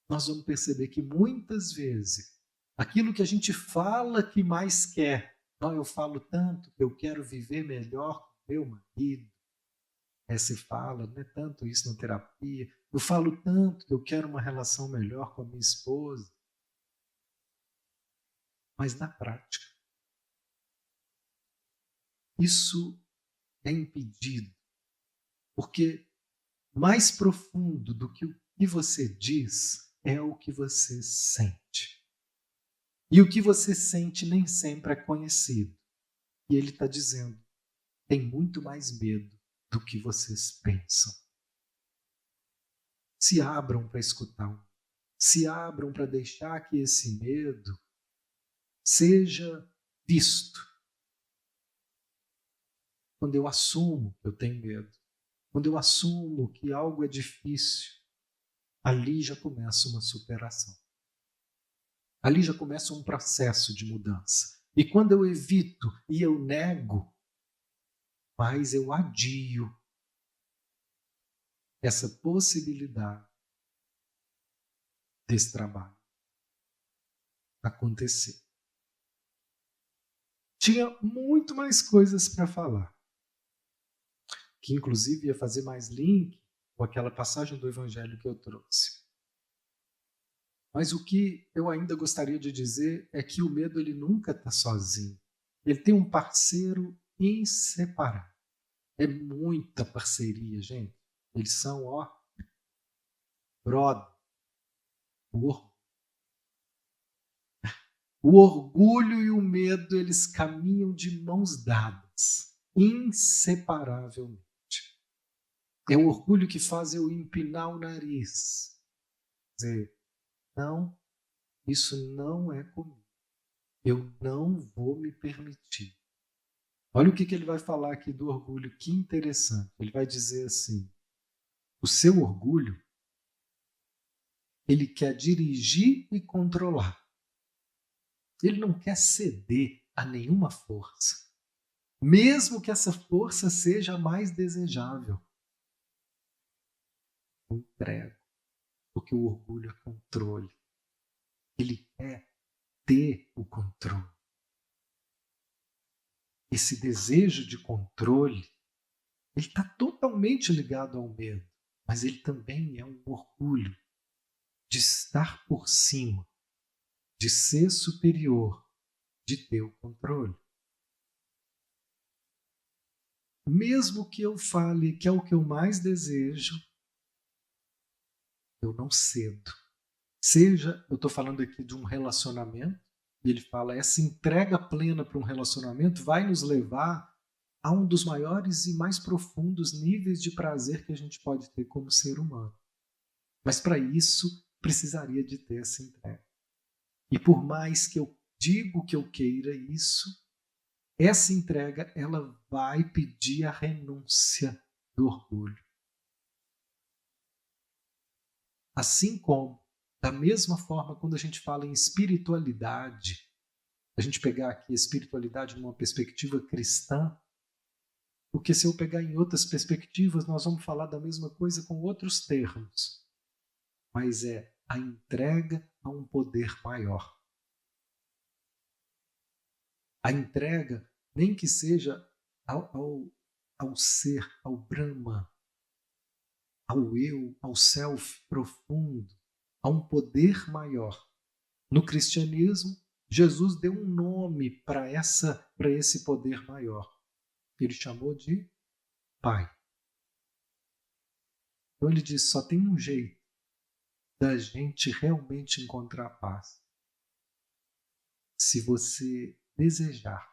Speaker 1: nós vamos perceber que muitas vezes aquilo que a gente fala que mais quer, não, eu falo tanto que eu quero viver melhor com meu marido. Se fala, não é tanto isso na terapia. Eu falo tanto que eu quero uma relação melhor com a minha esposa. Mas na prática, isso é impedido. Porque mais profundo do que o que você diz é o que você sente. E o que você sente nem sempre é conhecido. E ele está dizendo, tem muito mais medo do que vocês pensam. Se abram para escutar, se abram para deixar que esse medo seja visto. Quando eu assumo que eu tenho medo, quando eu assumo que algo é difícil, ali já começa uma superação. Ali já começa um processo de mudança. E quando eu evito e eu nego, mas eu adio essa possibilidade desse trabalho. acontecer. Tinha muito mais coisas para falar, que inclusive ia fazer mais link com aquela passagem do Evangelho que eu trouxe. Mas o que eu ainda gostaria de dizer é que o medo ele nunca está sozinho. Ele tem um parceiro inseparável. É muita parceria, gente. Eles são, brother. O orgulho e o medo, eles caminham de mãos dadas, inseparavelmente. É o orgulho que faz eu empinar o nariz. Dizer, não, isso não é comigo. Eu não vou me permitir. Olha o que ele vai falar aqui do orgulho, que interessante. Ele vai dizer assim, o seu orgulho, ele quer dirigir e controlar. Ele não quer ceder a nenhuma força, mesmo que essa força seja a mais desejável. Eu entrego, porque o orgulho é controle. Ele quer ter o controle. Esse desejo de controle, ele está totalmente ligado ao medo, mas ele também é um orgulho de estar por cima, de ser superior, de ter o controle. Mesmo que eu fale que é o que eu mais desejo, eu não cedo. Seja, eu estou falando aqui de um relacionamento, e ele fala, essa entrega plena para um relacionamento vai nos levar a um dos maiores e mais profundos níveis de prazer que a gente pode ter como ser humano. Mas para isso, precisaria de ter essa entrega. E por mais que eu digo que eu queira isso, essa entrega ela vai pedir a renúncia do orgulho. Assim como, da mesma forma, quando a gente fala em espiritualidade, a gente pegar aqui a espiritualidade numa perspectiva cristã, porque se eu pegar em outras perspectivas, nós vamos falar da mesma coisa com outros termos. Mas é a entrega a um poder maior. A entrega, nem que seja ao ser, ao Brahma, ao eu, ao self profundo, a um poder maior. No cristianismo, Jesus deu um nome para esse poder maior. Ele chamou de Pai. Então ele diz, só tem um jeito da gente realmente encontrar paz. Se você desejar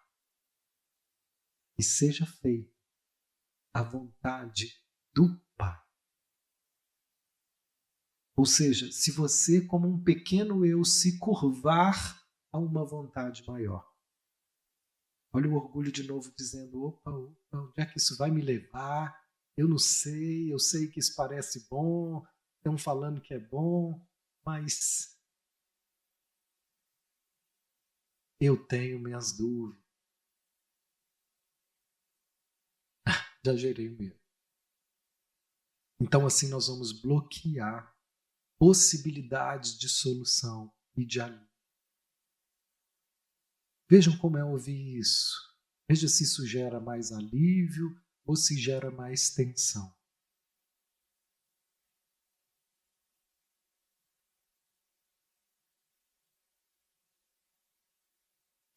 Speaker 1: que seja feita a vontade do Pai. Ou seja, se você, como um pequeno eu, se curvar a uma vontade maior. Olha o orgulho de novo dizendo, opa, onde é que isso vai me levar? Eu não sei, eu sei que isso parece bom, estão falando que é bom, mas eu tenho minhas dúvidas. Já gerei o medo. Então assim nós vamos bloquear possibilidades de solução e de alívio. Vejam como é ouvir isso. Veja se isso gera mais alívio ou se gera mais tensão.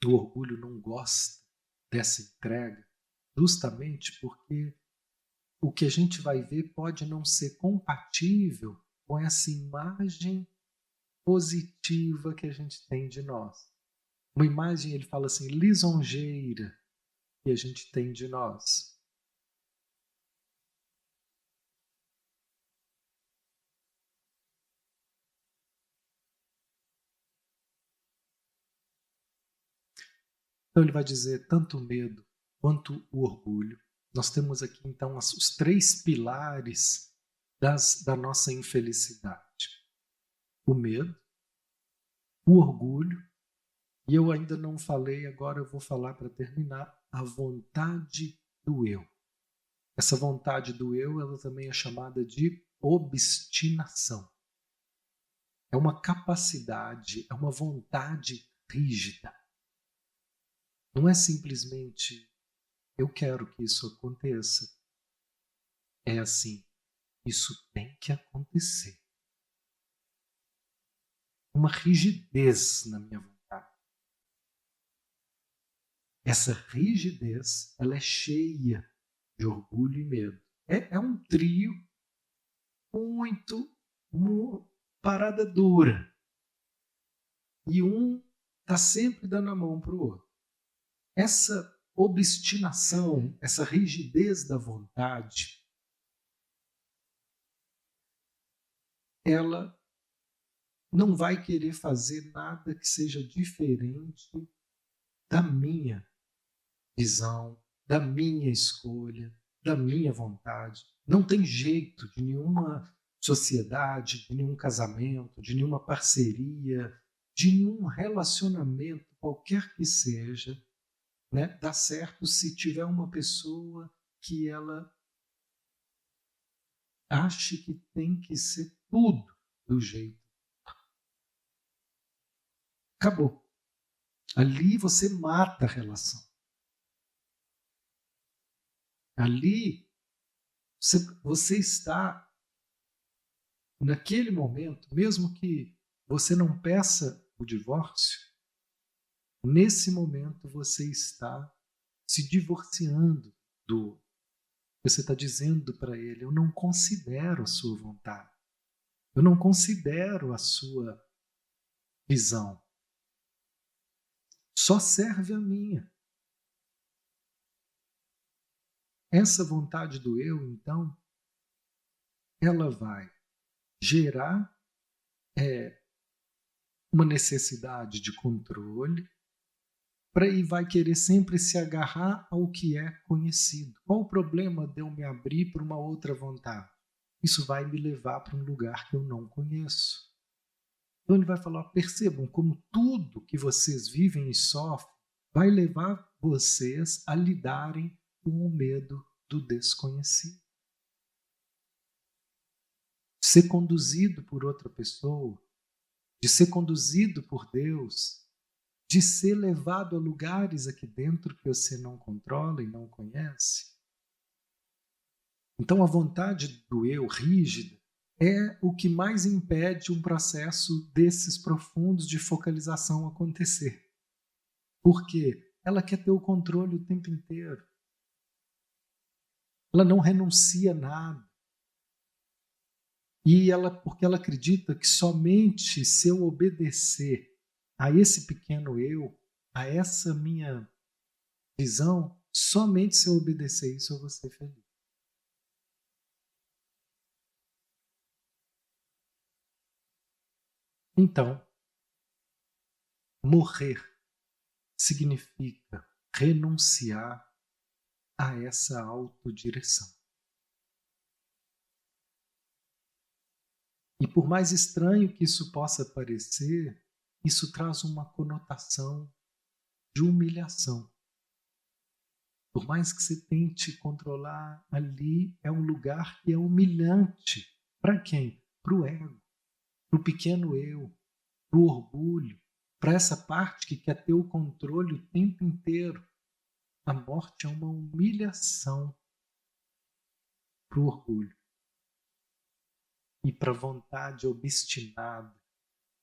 Speaker 1: O orgulho não gosta dessa entrega justamente porque o que a gente vai ver pode não ser compatível com essa imagem positiva que a gente tem de nós. Uma imagem, ele fala assim, lisonjeira que a gente tem de nós. Então ele vai dizer tanto o medo quanto o orgulho. Nós temos aqui então os três pilares da nossa infelicidade. O medo, o orgulho, e eu ainda não falei, agora eu vou falar para terminar, a vontade do eu. Essa vontade do eu, ela também é chamada de obstinação. é uma capacidade, é uma vontade rígida. Não é simplesmente eu quero que isso aconteça. É assim, isso tem que acontecer. Uma rigidez na minha vontade. Essa rigidez, ela é cheia de orgulho e medo. É um trio muito parada dura. E um está sempre dando a mão para o outro. Essa obstinação, essa rigidez da vontade, ela não vai querer fazer nada que seja diferente da minha visão, da minha escolha, da minha vontade. Não tem jeito de nenhuma sociedade, de nenhum casamento, de nenhuma parceria, de nenhum relacionamento, qualquer que seja, né, dar certo se tiver uma pessoa que ela ache que tem que ser tudo do jeito. Acabou. Ali você mata a relação. Ali você está, naquele momento, mesmo que você não peça o divórcio, nesse momento você está se divorciando do outro. Você está dizendo para ele, eu não considero a sua vontade. Eu não considero a sua visão. Só serve a minha. Essa vontade do eu, então, ela vai gerar uma necessidade de controle e vai querer sempre se agarrar ao que é conhecido. Qual o problema de eu me abrir para uma outra vontade? Isso vai me levar para um lugar que eu não conheço. Então ele vai falar, percebam como tudo que vocês vivem e sofrem vai levar vocês a lidarem com o medo do desconhecido. Ser conduzido por outra pessoa, de ser conduzido por Deus, de ser levado a lugares aqui dentro que você não controla e não conhece. Então a vontade do eu rígida é o que mais impede um processo desses profundos de focalização acontecer. Por quê? Ela quer ter o controle o tempo inteiro. Ela não renuncia a nada. Porque ela acredita que somente se eu obedecer a esse pequeno eu, a essa minha visão, somente se eu obedecer isso eu vou ser feliz. Então, morrer significa renunciar a essa autodireção. E por mais estranho que isso possa parecer, isso traz uma conotação de humilhação. Por mais que você tente controlar, ali é um lugar que é humilhante. Para quem? Para o ego, para o pequeno eu, para o orgulho, para essa parte que quer ter o controle o tempo inteiro. A morte é uma humilhação para o orgulho e para a vontade obstinada,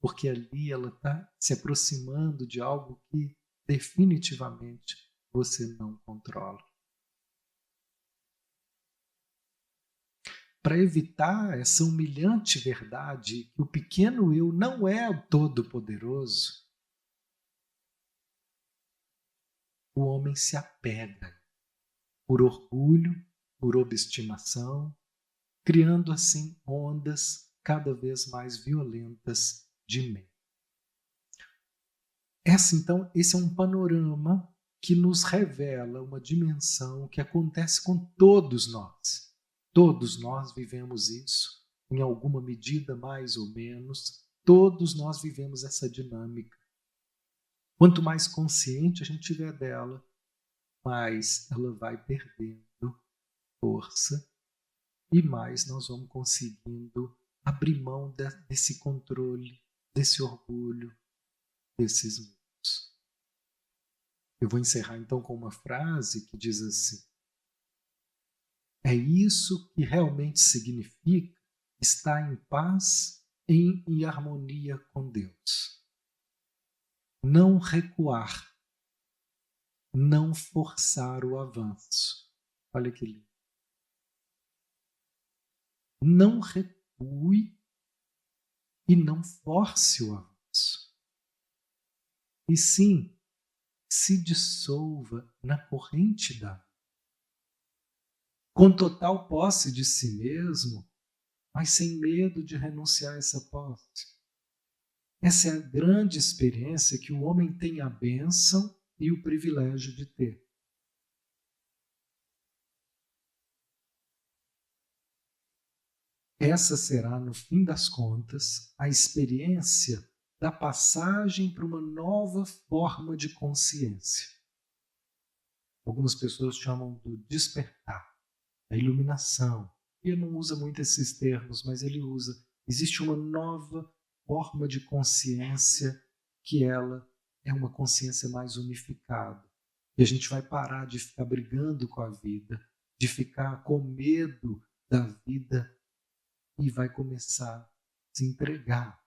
Speaker 1: porque ali ela está se aproximando de algo que definitivamente você não controla. Para evitar essa humilhante verdade que o pequeno eu não é o todo-poderoso, o homem se apega por orgulho, por obstinação, criando assim ondas cada vez mais violentas de medo. Esse é um panorama que nos revela uma dimensão que acontece com todos nós. Todos nós vivemos isso, em alguma medida mais ou menos. Todos nós vivemos essa dinâmica. Quanto mais consciente a gente tiver dela, mais ela vai perdendo força e mais nós vamos conseguindo abrir mão desse controle, desse orgulho, desses medos. Eu vou encerrar então com uma frase que diz assim: é isso que realmente significa estar em paz e harmonia com Deus. Não recuar, não forçar o avanço. Olha que lindo. Não recue e não force o avanço. E sim, se dissolva na corrente da vida. Com total posse de si mesmo, mas sem medo de renunciar a essa posse. Essa é a grande experiência que o homem tem a bênção e o privilégio de ter. Essa será, no fim das contas, a experiência da passagem para uma nova forma de consciência. Algumas pessoas chamam do despertar, da iluminação. Ele não usa muito esses termos, mas ele usa. Existe uma nova forma de consciência que ela é uma consciência mais unificada. E a gente vai parar de ficar brigando com a vida, de ficar com medo da vida e vai começar a se entregar,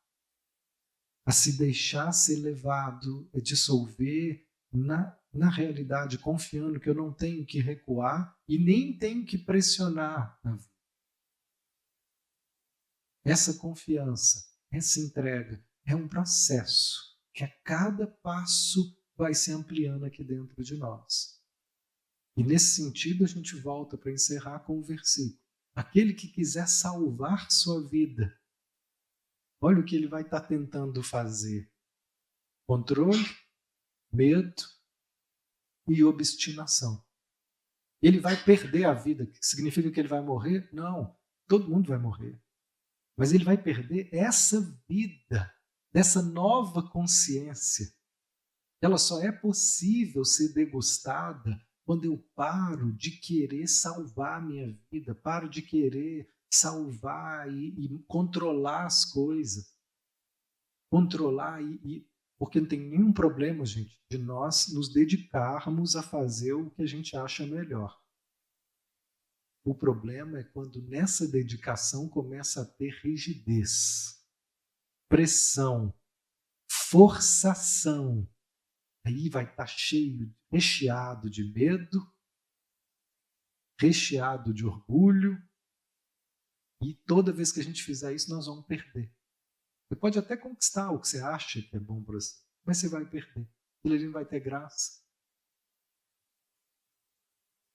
Speaker 1: a se deixar ser levado, a dissolver na realidade, confiando que eu não tenho que recuar e nem tenho que pressionar na vida. Essa confiança, essa entrega é um processo que a cada passo vai se ampliando aqui dentro de nós. E nesse sentido a gente volta para encerrar com o versículo. Aquele que quiser salvar sua vida, olha o que ele vai estar tentando fazer. Controle, medo e obstinação. Ele vai perder a vida. Significa que ele vai morrer? Não, todo mundo vai morrer. Mas ele vai perder essa vida, dessa nova consciência. Ela só é possível ser degustada quando eu paro de querer salvar a minha vida, paro de querer salvar e controlar as coisas. Controlar porque não tem nenhum problema, gente, de nós nos dedicarmos a fazer o que a gente acha melhor. O problema é quando nessa dedicação começa a ter rigidez, pressão, forçação. Aí vai estar cheio, recheado de medo, recheado de orgulho, e toda vez que a gente fizer isso, nós vamos perder. Você pode até conquistar o que você acha que é bom para você, mas você vai perder. Ele não vai ter graça.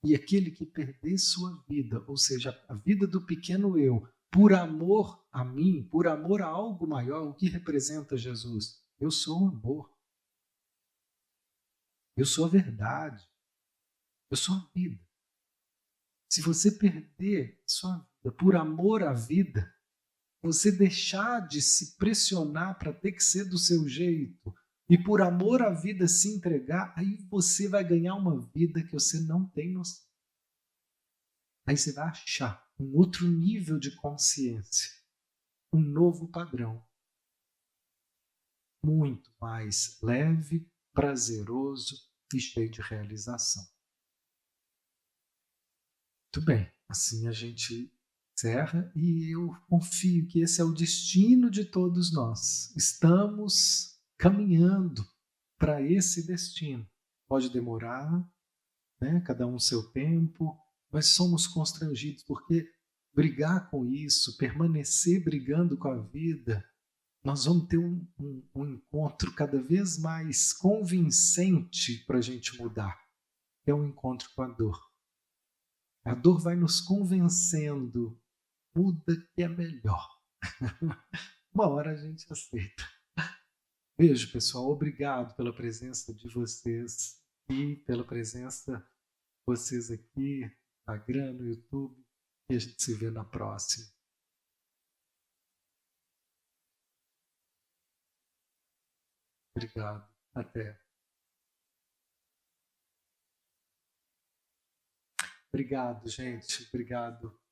Speaker 1: E aquele que perder sua vida, ou seja, a vida do pequeno eu, por amor a mim, por amor a algo maior, o que representa Jesus? Eu sou o amor. Eu sou a verdade. Eu sou a vida. Se você perder sua vida por amor à vida, você deixar de se pressionar para ter que ser do seu jeito e por amor à vida se entregar, aí você vai ganhar uma vida que você não tem noção. Aí você vai achar um outro nível de consciência, um novo padrão, muito mais leve, prazeroso e cheio de realização. Muito bem, assim a gente encerra e eu confio que esse é o destino de todos nós. Estamos caminhando para esse destino. Pode demorar, né? Cada um seu tempo, mas somos constrangidos porque brigar com isso, permanecer brigando com a vida, nós vamos ter um encontro cada vez mais convincente para a gente mudar. É um encontro com a dor. A dor vai nos convencendo, muda que é melhor. Uma hora a gente aceita. Beijo, pessoal. Obrigado pela presença de vocês e pela presença de vocês aqui no Instagram, no YouTube. E a gente se vê na próxima. Obrigado. Até. Obrigado, gente. Obrigado.